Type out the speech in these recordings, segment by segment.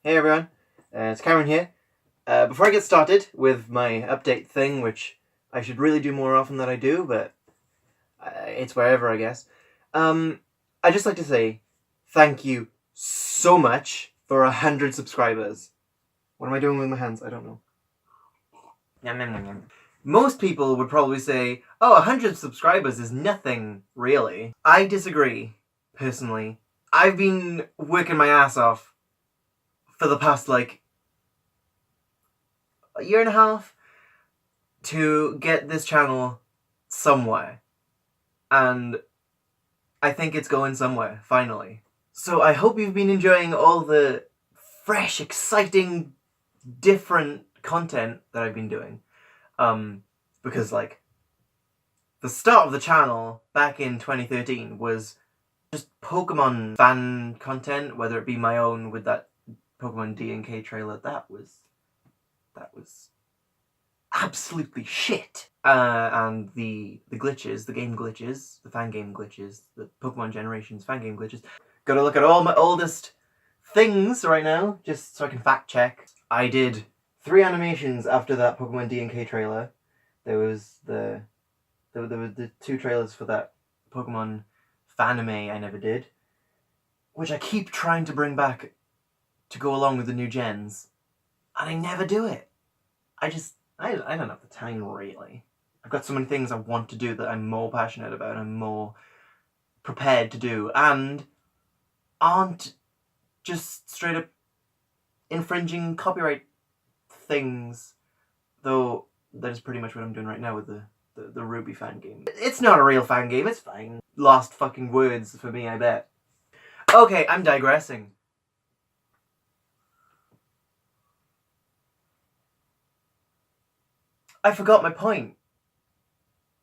Hey everyone, it's Cameron here. Before I get started with my update thing, which I should really do more often than I do, but it's wherever, I guess. I'd just like to say thank you so much for 100 subscribers. What am I doing with my hands? I don't know. Yum, yum, yum, yum. Most people would probably say, oh, 100 subscribers is nothing, really. I disagree, personally. I've been working my ass off for the past, a year and a half to get this channel somewhere. And I think it's going somewhere, finally. So I hope you've been enjoying all the fresh, exciting, different content that I've been doing. Because, the start of the channel back in 2013 was just Pokemon fan content, whether it be my own with that Pokemon D&K trailer. That was absolutely shit. And the glitches, the game glitches, the fan game glitches, the Pokemon Generations fan game glitches. Gotta look at all my oldest things right now, just so I can fact check. I did 3 animations after that Pokemon D&K trailer. There was the 2 trailers for that Pokemon Fanime I never did, which I keep trying to bring back to go along with the new gens, and I never do it. I don't have the time, really. I've got so many things I want to do that I'm more passionate about and more prepared to do, and aren't just straight up infringing copyright things, though that is pretty much what I'm doing right now with the Ruby fan game. It's not a real fan game, it's fine. Lost fucking words for me, I bet. Okay, I'm digressing. I forgot my point.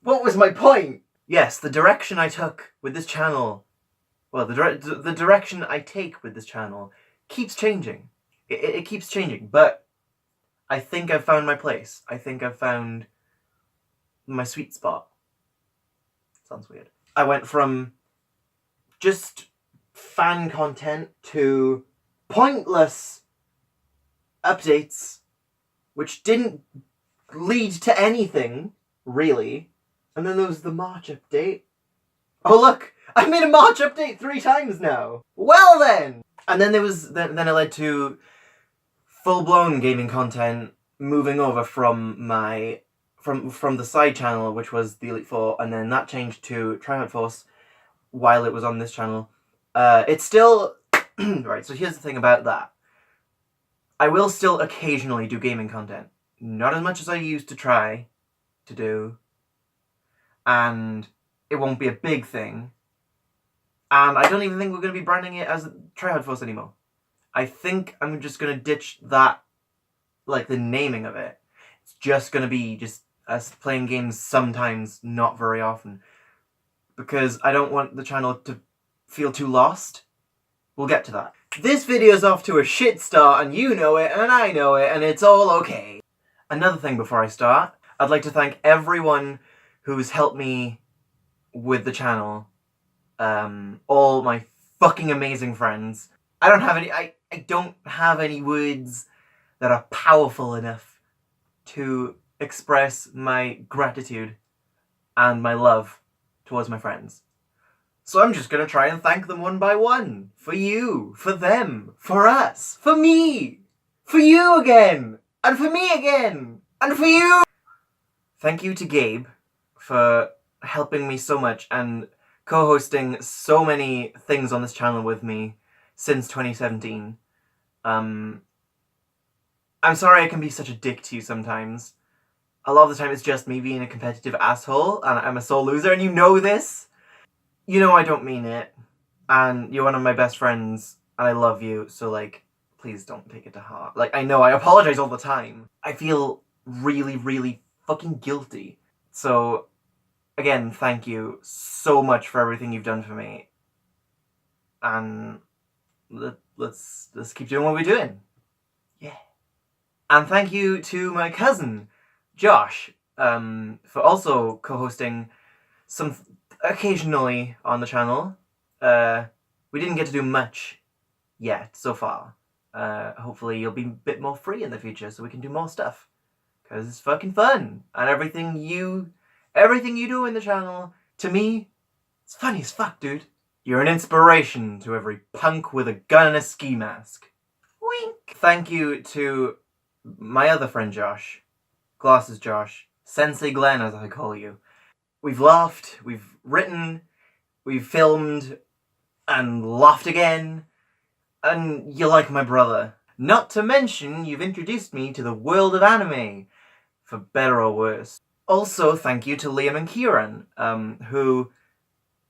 What was my point? Yes, the direction I took with this channel, well, the direction I take with this channel keeps changing. It keeps changing, but I think I've found my place. I think I've found my sweet spot. Sounds weird. I went from just fan content to pointless updates, which didn't lead to anything, really. And then there was the March update. Oh look! I made a March update 3 times now! Well then! And then then it led to full-blown gaming content, moving over from from the side channel, which was the Elite Four, and then that changed to Tryhard Force while it was on this channel. It's still... Right, so here's the thing about that. I will still occasionally do gaming content. Not as much as I used to try to do. And it won't be a big thing. And I don't even think we're going to be branding it as Tryhard Force anymore. I think I'm just going to ditch that, the naming of it. It's just going to be just us playing games sometimes, not very often. Because I don't want the channel to feel too lost. We'll get to that. This video's off to a shit start, and you know it, and I know it, and it's all okay. Another thing before I start, I'd like to thank everyone who's helped me with the channel. All my fucking amazing friends. I don't have any words that are powerful enough to express my gratitude and my love towards my friends. So I'm just gonna try and thank them one by one. For you, for them, for us, for me, for you again, and for me again, and for you! Thank you to Gabe for helping me so much and co-hosting so many things on this channel with me since 2017. I'm sorry I can be such a dick to you sometimes. A lot of the time it's just me being a competitive asshole, and I'm a sore loser, and you know this. You know I don't mean it, and you're one of my best friends, and I love you, so, please don't take it to heart. I know I apologize all the time. I feel really, really fucking guilty. So, again, thank you so much for everything you've done for me. And let's keep doing what we're doing. Yeah. And thank you to my cousin, Josh, for also co-hosting some occasionally on the channel. We didn't get to do much yet, so far. hopefully you'll be a bit more free in the future so we can do more stuff. Because it's fucking fun. And everything you do in the channel, to me, it's funny as fuck, dude. You're an inspiration to every punk with a gun and a ski mask. Wink! Thank you to my other friend Josh, Glasses Josh, Sensei Glenn as I call you. We've laughed, we've written, we've filmed, and laughed again, and you're like my brother. Not to mention, you've introduced me to the world of anime, for better or worse. Also, thank you to Liam and Kieran, who,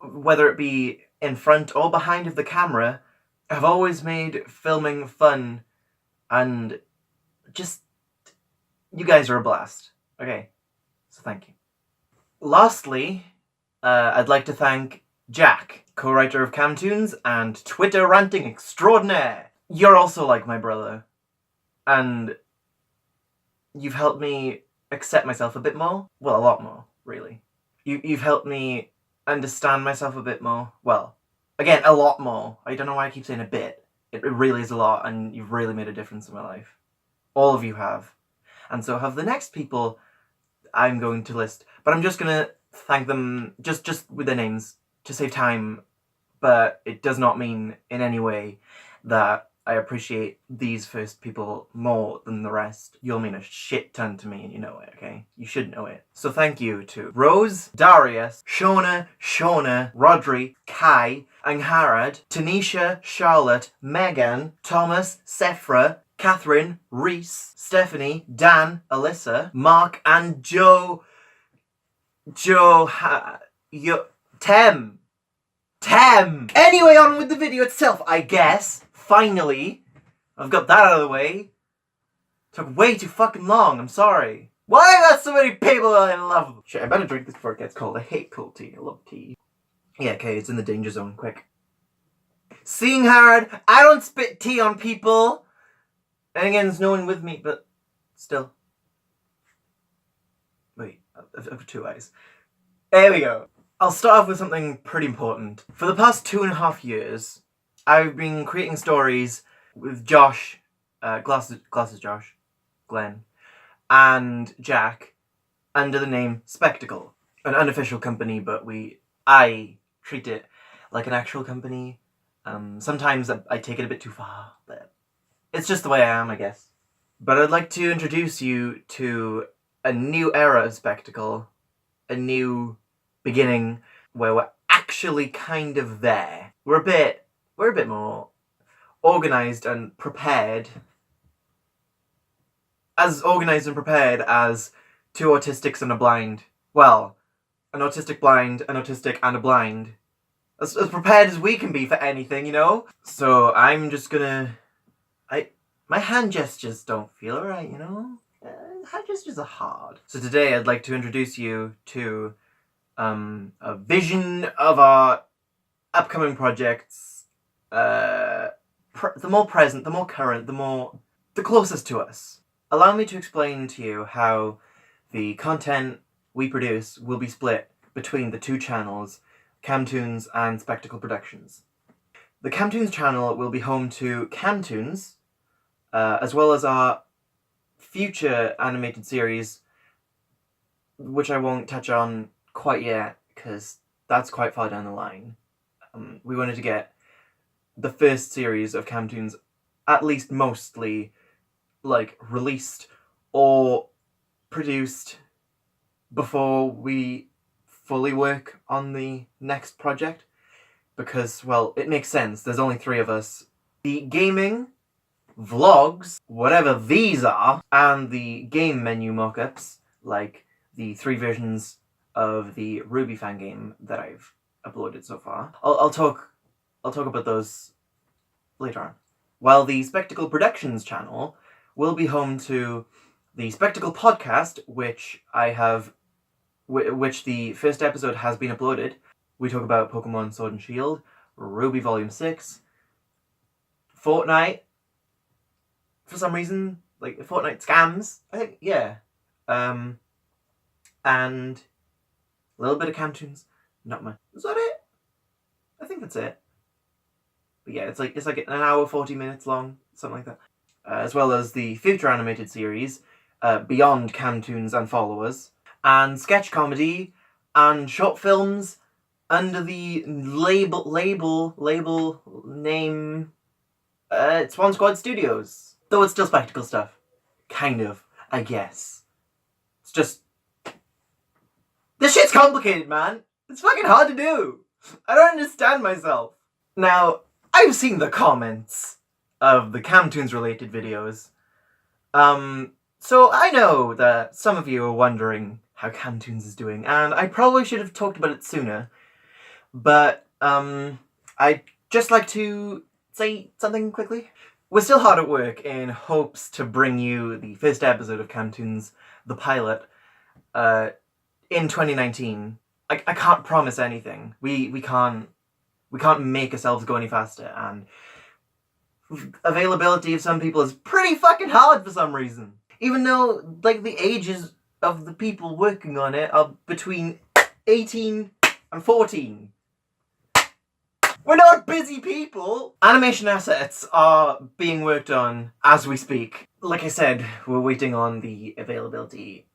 whether it be in front or behind of the camera, have always made filming fun, and just, you guys are a blast. Okay, so thank you. Lastly, I'd like to thank Jack, co-writer of kam-toons and Twitter ranting extraordinaire. You're also like my brother, and you've helped me accept myself a bit more. Well, a lot more, really. You've helped me understand myself a bit more. Well, again, a lot more. I don't know why I keep saying a bit. It really is a lot, and you've really made a difference in my life. All of you have. And so have the next people I'm going to list. But I'm just gonna thank them just with their names to save time. But it does not mean in any way that I appreciate these first people more than the rest. You'll mean a shit ton to me and you know it, okay? You should know it. So thank you to Rose, Darius, Shona, Rodri, Kai, Angharad, Tanisha, Charlotte, Megan, Thomas, Sephra, Catherine, Reese, Stephanie, Dan, Alyssa, Mark, and Tem. Anyway, on with the video itself, I guess. Finally. I've got that out of the way. Took way too fucking long, I'm sorry. Why are there so many people I love? Shit, I better drink this before it gets cold. I hate cold tea. I love tea. Yeah, okay, it's in the danger zone. Quick. Seeing hard, I don't spit tea on people. And again, there's no one with me, but still. Wait, I've two eyes. There we go. I'll start off with something pretty important. For the past 2.5 years, I've been creating stories with Josh, Glasses Josh, Glenn, and Jack, under the name Spectacle. An unofficial company, but I treat it like an actual company. Sometimes I take it a bit too far, but it's just the way I am, I guess. But I'd like to introduce you to a new era of Spectacle, a new beginning where we're actually kind of there. We're a bit more organized and prepared. As organized and prepared as two autistics and a blind. Well, an autistic blind, an autistic and a blind. As prepared as we can be for anything, you know? So I'm just gonna... My hand gestures don't feel right, you know? Hand gestures are hard. So today I'd like to introduce you to a vision of our upcoming projects. The more present, the more current, the closest to us. Allow me to explain to you how the content we produce will be split between the two channels, kam-toons and Spectacle Productions. The kam-toons channel will be home to kam-toons, as well as our future animated series, which I won't touch on quite yet, because that's quite far down the line. We wanted to get the first series of kam-toons at least mostly, like, released or produced before we fully work on the next project, because, well, it makes sense. There's only 3 of us. The gaming, vlogs, whatever these are, and the game menu mockups, like the 3 versions of the Ruby fan game that I've uploaded so far. I'll talk about those later on. While the Spectacle Productions channel will be home to the Spectacle podcast, which the first episode has been uploaded. We talk about Pokemon Sword and Shield, Ruby Volume 6, Fortnite, for some reason, like Fortnite scams, I think, yeah. And a little bit of kam-toons, not much. Is that it? I think that's it. But yeah, it's like an hour 40 minutes long. something like that. As well as the future animated series, beyond Kam-toons and Followers, and sketch comedy, and short films under the label name, Swan Squad Studios. Though it's still spectacle stuff. Kind of, I guess. It's just... This shit's complicated, man! It's fucking hard to do! I don't understand myself. Now, I've seen the comments of the kam-toons related videos. So I know that some of you are wondering how kam-toons is doing, and I probably should have talked about it sooner. But, I'd just like to say something quickly. We're still hard at work in hopes to bring you the first episode of kam-toons, the pilot, in 2019. I can't promise anything. We can't make ourselves go any faster, and availability of some people is pretty fucking hard for some reason. Even though, like, the ages of the people working on it are between 18 and 14. We're not busy people! Animation assets are being worked on as we speak. Like I said, we're waiting on the availability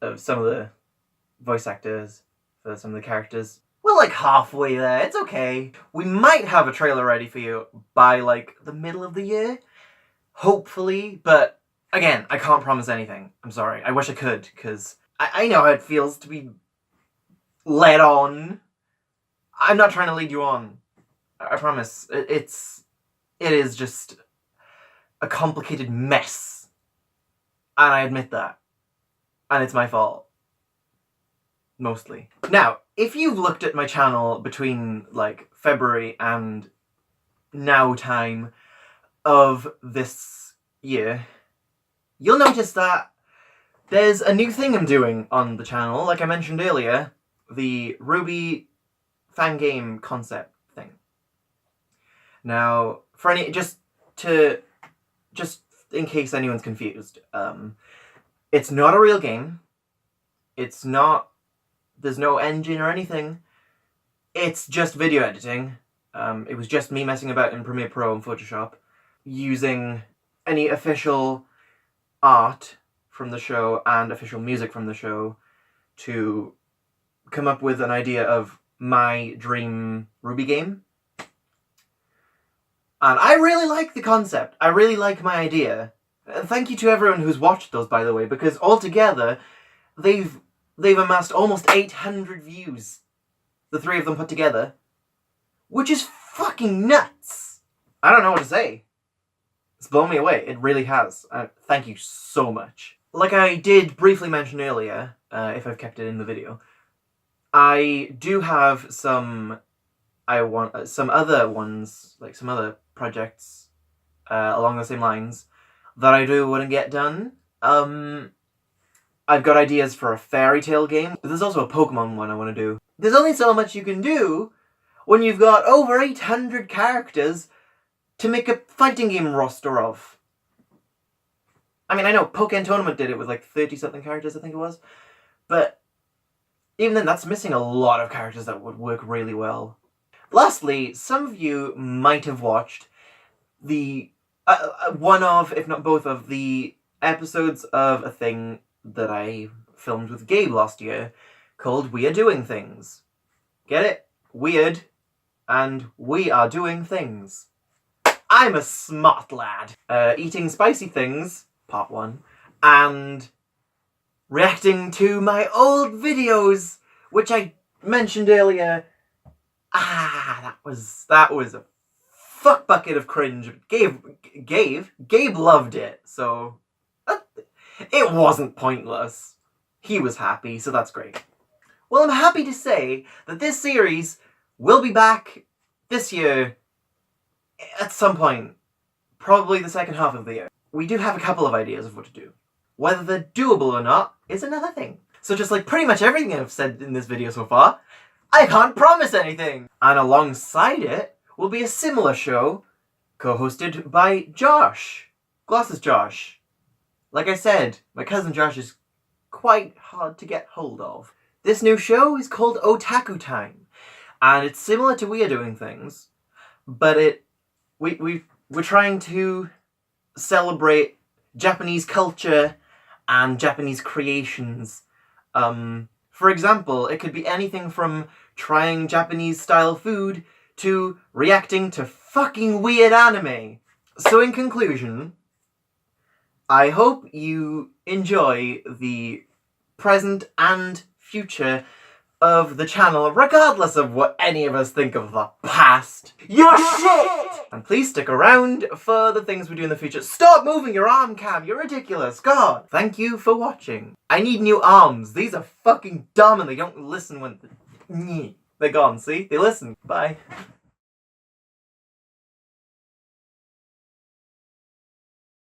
of some of the voice actors for some of the characters. We're like halfway there, it's okay. We might have a trailer ready for you by like the middle of the year. Hopefully, but again, I can't promise anything. I'm sorry, I wish I could, because I know how it feels to be led on. I'm not trying to lead you on. I promise. It is just a complicated mess. And I admit that. And it's my fault. Mostly. Now, if you've looked at my channel between, like, February and now time of this year, you'll notice that there's a new thing I'm doing on the channel, like I mentioned earlier, the Ruby fan game concept thing. Now, for any, just in case anyone's confused, it's not a real game. It's not, there's no engine or anything. It's just video editing. It was just me messing about in Premiere Pro and Photoshop, using any official art from the show and official music from the show to come up with an idea of my dream Ruby game. And I really like the concept. I really like my idea. And thank you to everyone who's watched those, by the way, because altogether, they've amassed almost 800 views. The three of them put together. Which is fucking nuts! I don't know what to say. It's blown me away. It really has. Thank you so much. Like I did briefly mention earlier, if I've kept it in the video, I do have some other ones, like some other projects along the same lines that I do want to get done. I've got ideas for a fairy tale game. There's also a Pokemon one I want to do. There's only so much you can do when you've got over 800 characters to make a fighting game roster of. I mean, I know Pokken Tournament did it with like 30-something characters, I think it was. But even then, that's missing a lot of characters that would work really well. Lastly, some of you might have watched the one of, if not both of, the episodes of a thing that I filmed with Gabe last year called We Are Doing Things. Get it? Weird. And we are doing things. I'm a smart lad. Eating spicy things, part 1, and reacting to my old videos, which I mentioned earlier. That was a fuck bucket of cringe. Gabe loved it, so it wasn't pointless. He was happy, so that's great. Well, I'm happy to say that this series will be back this year at some point, probably the second half of the year. We do have a couple of ideas of what to do. Whether they're doable or not is another thing. So just like pretty much everything I've said in this video so far, I can't promise anything! And alongside it will be a similar show, co-hosted by Josh. Glasses Josh. Like I said, my cousin Josh is quite hard to get hold of. This new show is called Otaku Time, and it's similar to We Are Doing Things, but we're trying to celebrate Japanese culture and Japanese creations. For example, it could be anything from trying Japanese-style food to reacting to fucking weird anime. So in conclusion, I hope you enjoy the present and future of the channel, regardless of what any of us think of the past. You're shit! And please stick around for the things we do in the future. Stop moving your arm, Cam, you're ridiculous, God! Thank you for watching. I need new arms. These are fucking dumb and they don't listen when... They're gone, see? They listen. Bye.